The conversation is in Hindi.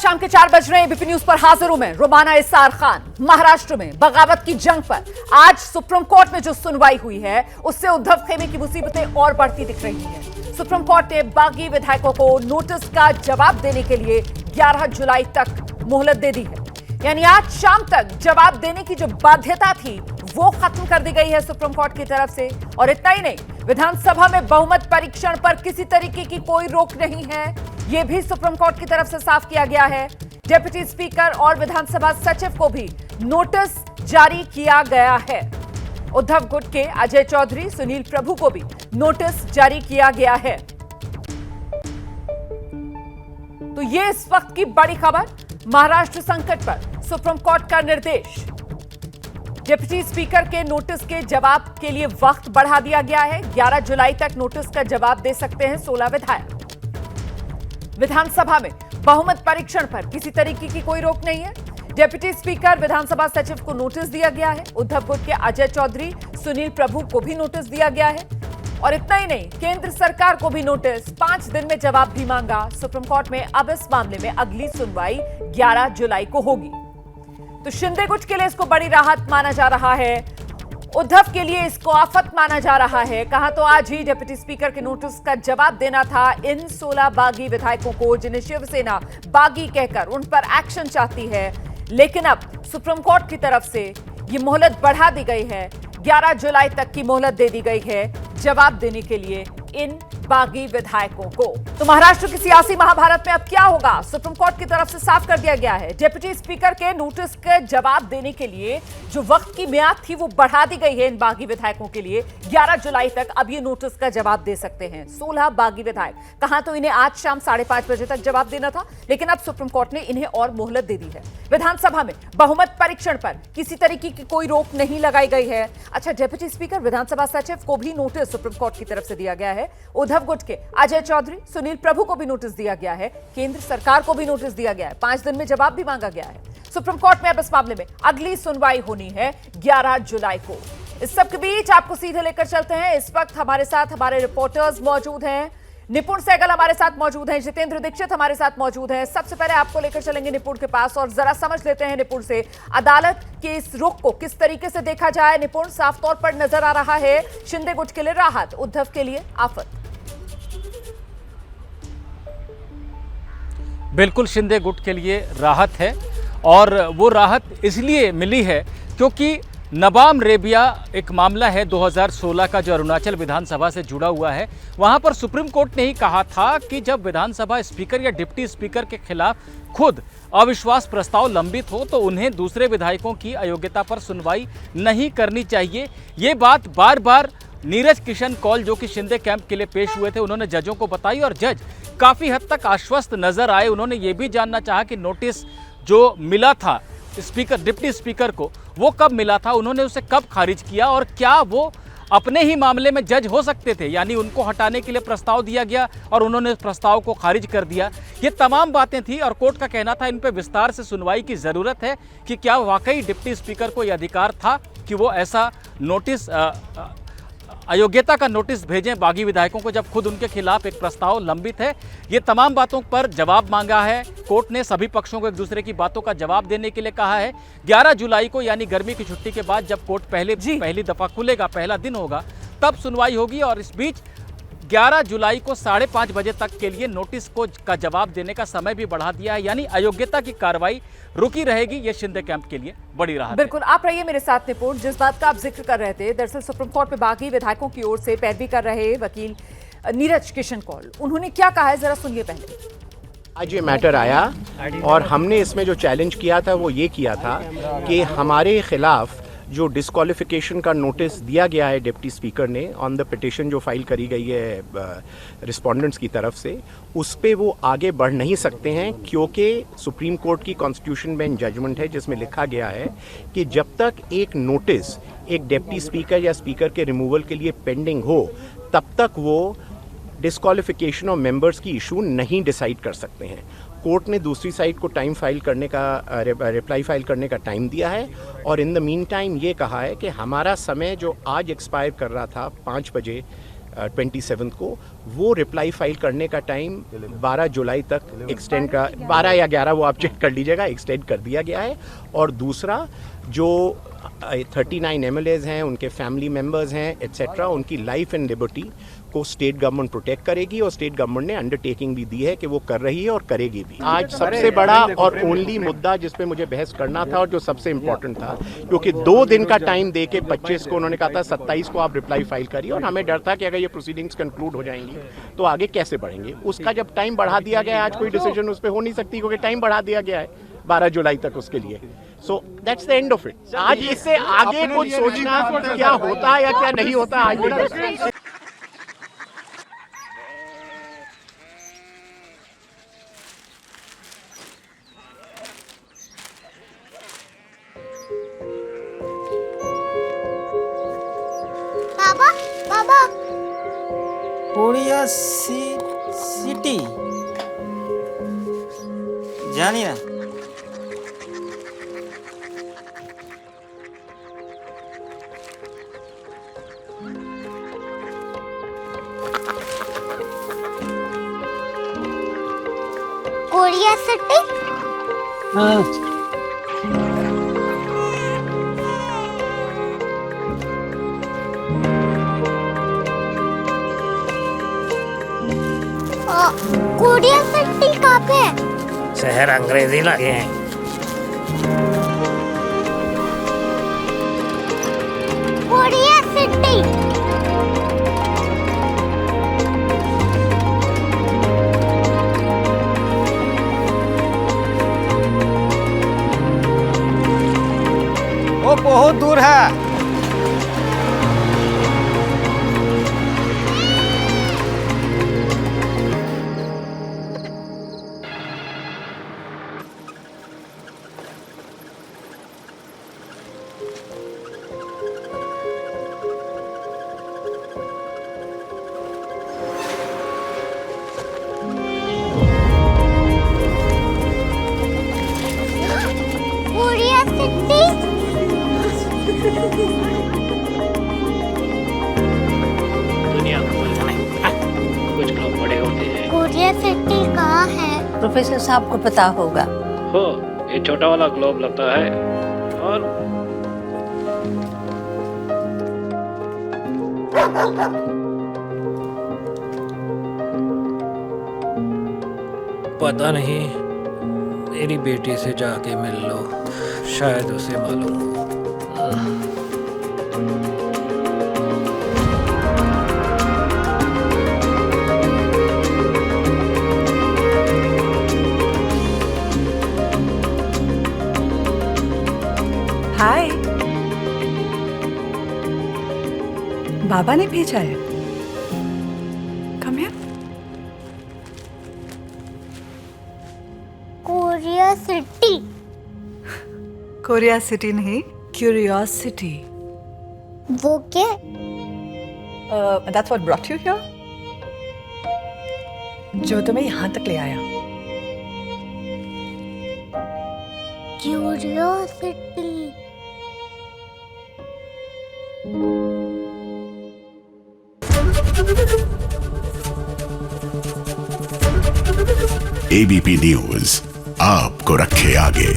शाम के 4 बज रहे हैं। एबीपी न्यूज पर हाजिर हूं मैं रुमाना इसार खान। महाराष्ट्र में बगावत की जंग पर आज सुप्रीम कोर्ट में जो सुनवाई हुई है उससे उद्धव खेमे की मुसीबतें और बढ़ती दिख रही हैं। सुप्रीम कोर्ट ने बागी विधायकों को नोटिस का जवाब देने के लिए 11 जुलाई तक मोहलत दे दी है। यानी आज शाम तक जवाब देने की जो बाध्यता थी वो खत्म कर दी गई है सुप्रीम कोर्ट की तरफ से। और इतना ही नहीं, विधानसभा में बहुमत परीक्षण पर किसी तरीके की कोई रोक नहीं है, यह भी सुप्रीम कोर्ट की तरफ से साफ किया गया है। डिप्टी स्पीकर और विधानसभा सचिव को भी नोटिस जारी किया गया है। उद्धव गुट के अजय चौधरी, सुनील प्रभु को भी नोटिस जारी किया गया है। तो ये इस वक्त की बड़ी खबर। महाराष्ट्र संकट पर सुप्रीम कोर्ट का निर्देश। डिप्टी स्पीकर के नोटिस के जवाब के लिए वक्त बढ़ा दिया गया है। 11 जुलाई तक नोटिस का जवाब दे सकते हैं 16 विधायक। विधानसभा में बहुमत परीक्षण पर किसी तरीके की कोई रोक नहीं है। डिप्टी स्पीकर, विधानसभा सचिव को नोटिस दिया गया है। उद्धव गुट के अजय चौधरी, सुनील प्रभु को भी नोटिस दिया गया है। और इतना ही नहीं, केंद्र सरकार को भी नोटिस, 5 दिन में जवाब भी मांगा सुप्रीम कोर्ट में। अब इस मामले में अगली सुनवाई 11 जुलाई को होगी। तो शिंदे गुट के लिए इसको बड़ी राहत माना जा रहा है, उद्धव के लिए इसको आफत माना जा रहा है। कहा तो आज ही डिप्टी स्पीकर के नोटिस का जवाब देना था इन 16 बागी विधायकों को, जिन्हें शिवसेना बागी कहकर उन पर एक्शन चाहती है। लेकिन अब सुप्रीम कोर्ट की तरफ से ये मोहलत बढ़ा दी गई है। 11 जुलाई तक की मोहलत दे दी गई है जवाब देने के लिए इन बागी विधायकों को। तो महाराष्ट्र की सियासी महाभारत में अब क्या होगा, सुप्रीम कोर्ट की तरफ से साफ कर दिया गया है। डिप्टी स्पीकर के नोटिस का जवाब देने के लिए जो वक्त की मियाद थी वो बढ़ा दी गई है इन बागी विधायकों के लिए। 11 जुलाई तक अब ये नोटिस का जवाब दे सकते हैं 16 बागी विधायक। कहा तो इन्हें आज शाम 5:30 बजे तक जवाब देना था, लेकिन अब सुप्रीम कोर्ट ने इन्हें और मोहलत दे दी है। विधानसभा में बहुमत परीक्षण पर किसी तरीके की कोई रोक नहीं लगाई गई है। अच्छा, डिप्टी स्पीकर, विधानसभा सचिव को भी नोटिस सुप्रीम कोर्ट की तरफ से दिया गया है। उद्धव गुट के अजय चौधरी, सुनील प्रभु को भी नोटिस दिया गया है। केंद्र सरकार को भी नोटिस दिया गया है। 5 दिन में जवाब भी मांगा गया है सुप्रीम कोर्ट में। अब इस मामले में अगली सुनवाई होनी है 11 जुलाई को। इस सब के बीच आपको सीधे लेकर चलते हैं। इस वक्त हमारे साथ हमारे रिपोर्टर्स मौजूद हैं। निपुण सहगल हमारे साथ मौजूद हैं, जितेंद्र दीक्षित हमारे साथ मौजूद हैं। सबसे पहले आपको लेकर चलेंगे निपुण के पास और जरा समझ लेते हैं निपुण से अदालत के इस रुख को किस तरीके से देखा जाए। निपुण, साफ तौर पर नजर आ रहा है शिंदे गुट के लिए राहत, उद्धव के लिए आफत। बिल्कुल, शिंदे गुट के लिए राहत है और वो राहत इसलिए मिली है क्योंकि नबाम रेबिया एक मामला है 2016 का जो अरुणाचल विधानसभा से जुड़ा हुआ है। वहां पर सुप्रीम कोर्ट ने ही कहा था कि जब विधानसभा स्पीकर या डिप्टी स्पीकर के खिलाफ खुद अविश्वास प्रस्ताव लंबित हो तो उन्हें दूसरे विधायकों की अयोग्यता पर सुनवाई नहीं करनी चाहिए। ये बात बार बार नीरज किशन कौल, जो कि शिंदे कैंप के लिए पेश हुए थे, उन्होंने जजों को बताई और जज काफ़ी हद तक आश्वस्त नजर आए। उन्होंने ये भी जानना चाहा कि नोटिस जो मिला था स्पीकर, डिप्टी स्पीकर को, वो कब मिला था, उन्होंने उसे कब खारिज किया और क्या वो अपने ही मामले में जज हो सकते थे, यानी उनको हटाने के लिए प्रस्ताव दिया गया और उन्होंने उस प्रस्ताव को खारिज कर दिया। ये तमाम बातें थी और कोर्ट का कहना था इन पर विस्तार से सुनवाई की ज़रूरत है कि क्या वाकई डिप्टी स्पीकर को यह अधिकार था कि वो ऐसा नोटिस, अयोग्यता का नोटिस भेजें बागी विधायकों को जब खुद उनके खिलाफ एक प्रस्ताव लंबित है। ये तमाम बातों पर जवाब मांगा है कोर्ट ने। सभी पक्षों को एक दूसरे की बातों का जवाब देने के लिए कहा है। 11 जुलाई को यानी गर्मी की छुट्टी के बाद जब कोर्ट पहली दफा खुलेगा, पहला दिन होगा, तब सुनवाई होगी। और इस बीच 11 जुलाई को 5:30 बजे तक के लिए नोटिस का जवाब देने का समय भी बढ़ा दिया है, यानी अयोग्यता की कार्रवाई रुकी रहेगी। ये शिंदे कैंप के लिए बड़ी राहत। बिल्कुल, आप रहिए मेरे साथ निपुण। जिस बात का आप जिक्र कर रहे थे, दरअसल सुप्रीम कोर्ट में बागी विधायकों की ओर से पैरवी कर रहे वकील नीरज किशन कौल, उन्होंने क्या कहा है, जरा सुनिए पहले। आज ये मैटर आया और हमने इसमें जो चैलेंज किया था वो ये किया था कि हमारे खिलाफ जो डिस्क्वालिफिकेशन का नोटिस दिया गया है डिप्टी स्पीकर ने ऑन द पिटिशन जो फाइल करी गई है रिस्पोंडेंट्स की तरफ से, उस पे वो आगे बढ़ नहीं सकते हैं क्योंकि सुप्रीम कोर्ट की कॉन्स्टिट्यूशन बेंच जजमेंट है जिसमें लिखा गया है कि जब तक एक नोटिस एक डिप्टी स्पीकर या स्पीकर के रिमूवल के लिए पेंडिंग हो तब तक वो डिस्क्वालिफिकेशन ऑफ मेंबर्स की इशू नहीं डिसाइड कर सकते हैं। कोर्ट ने दूसरी साइड को टाइम फाइल करने का रिप्लाई फाइल करने का टाइम दिया है और इन द मीन टाइम ये कहा है कि हमारा समय जो आज एक्सपायर कर रहा था 5 बजे 27 को, वो रिप्लाई फाइल करने का टाइम 12 जुलाई तक एक्सटेंड का, 12 या 11 वो आप चेक कर लीजिएगा, एक्सटेंड कर दिया गया है। और दूसरा जो 39 MLAs हैं, उनके फैमिली मेम्बर्स हैं एट्सेट्रा, उनकी लाइफ एंड लिबर्टी को स्टेट गवर्नमेंट प्रोटेक्ट करेगी और स्टेट गवर्नमेंट ने अंडरटेकिंग भी दी है कि वो कर रही है और करेगी भी। आज सबसे बड़ा और ओनली मुद्दा जिस पे मुझे बहस करना था और जो सबसे इम्पोर्टेंट था, क्योंकि 2 दिन का टाइम दे के 25 को उन्होंने कहा था 27 को आप रिप्लाई फाइल करिए, और हमें डर था कि अगर ये प्रोसीडिंग्स कंक्लूड हो जाएंगी तो आगे कैसे बढ़ेंगे। उसका जब टाइम बढ़ा दिया गया है, आज कोई डिसीजन उस पर हो नहीं सकती क्योंकि टाइम बढ़ा दिया गया है 12 जुलाई तक उसके लिए। So that's the end of it. आज इससे आगे कुछ सोचना क्या होता है या क्या नहीं होता आगे। बाबा बाबा कोरिया सिटी জানি না। कोरिया सिटी कोरिया सिटी कहाँ पे है? शहर अंग्रेजी लगे हैं। कोरिया सिटी वो बहुत दूर है। कोरिया सिटी दुनिया को बोलना नहीं, कुछ लोग बड़े होते हैं। कोरिया सिटी कहाँ है? प्रोफेसर साहब को पता होगा। हो, ये छोटा वाला ग्लोब लगता है और पता नहीं, मेरी बेटी से जाके मिल लो, शायद उसे मालूम हो। हाय, बाबा ने भेजा है। Come here. Korea city Korea city नहीं, क्यूरियोसिटी। वो क्या? That's what brought you here, जो तुम्हें यहाँ तक ले आया। क्यूरियोसिटी एबीपी न्यूज आपको रखे आगे।